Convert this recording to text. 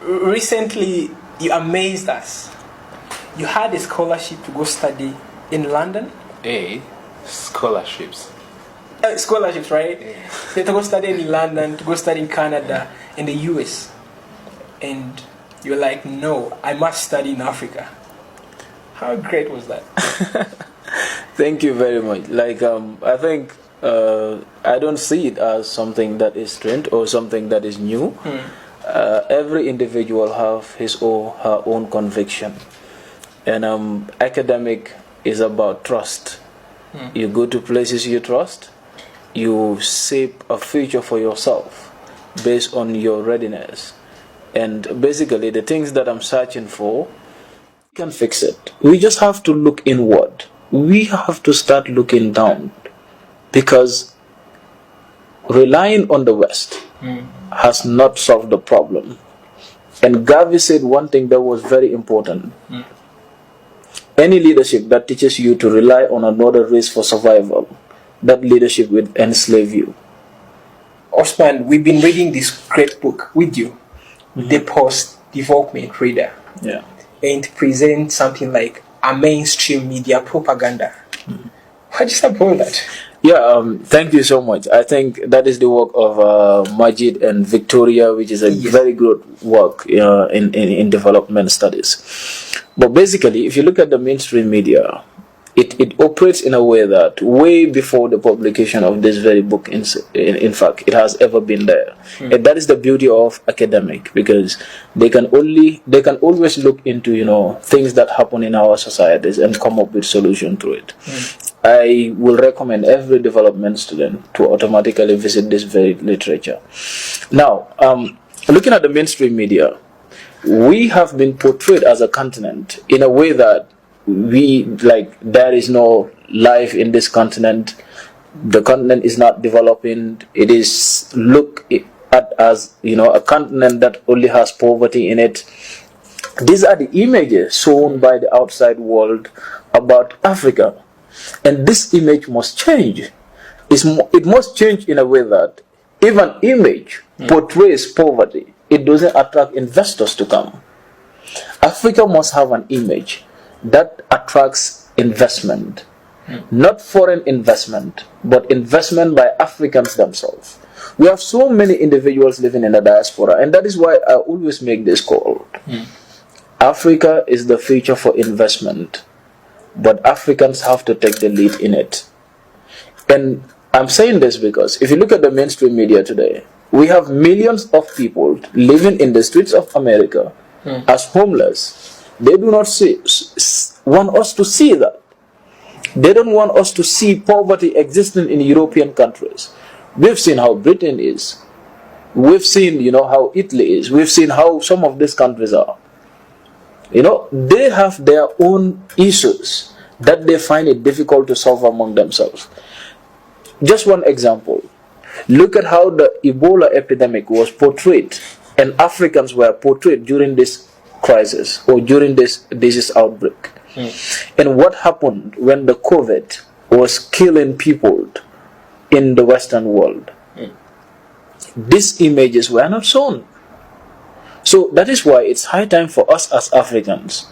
Recently, you amazed us. You had a scholarship to go study in London. Scholarships. Scholarships, right? Yeah. So to go study in London, to go study in Canada, in the US. And you're like, no, I must study in Africa. How great was that? Thank you very much. I think I don't see it as something that is strange or something that is new. Every individual have his or her own conviction, and academic is about trust. You go to places you trust, you shape a future for yourself based on your readiness, and basically the things that I'm searching for, we can fix it. We just have to look inward. We have to start looking down, because relying on the West has not solved the problem. And Garvey said one thing that was very important. Any leadership that teaches you to rely on another race for survival, that leadership will enslave you. Osman, we've been reading this great book with you, The Post-Development Reader. Yeah. And present something like a mainstream media propaganda. What do you say about that? Yeah, thank you so much. I think that is the work of Majid and Victoria, which is a very good work in development studies. But basically, if you look at the mainstream media, it operates in a way that way before the publication of this very book, in fact, it has ever been there. And that is the beauty of academic, because they can always look into things that happen in our societies and come up with solution to it. I will recommend every development student to automatically visit this very literature. Now, looking at the mainstream media, we have been portrayed as a continent in a way that there is no life in this continent. The continent is not developing. It is looked at as a continent that only has poverty in it. These are the images shown by the outside world about Africa. And this image must change. It must change in a way that if an image portrays poverty, it doesn't attract investors to come. Africa must have an image that attracts investment. Not foreign investment, but investment by Africans themselves. We have so many individuals living in the diaspora, and that is why I always make this call. Africa is the future for investment, but Africans have to take the lead in it. And I'm saying this because if you look at the mainstream media today, we have millions of people living in the streets of America as homeless. They do not want us to see that. They don't want us to see poverty existing in European countries. We've seen how Britain is. We've seen, how Italy is. We've seen how some of these countries are. They have their own issues that they find it difficult to solve among themselves. Just one example. Look at how the Ebola epidemic was portrayed, and Africans were portrayed during this crisis or during this disease outbreak. And what happened when the COVID was killing people in the Western world? These images were not shown. So that is why it's high time for us as Africans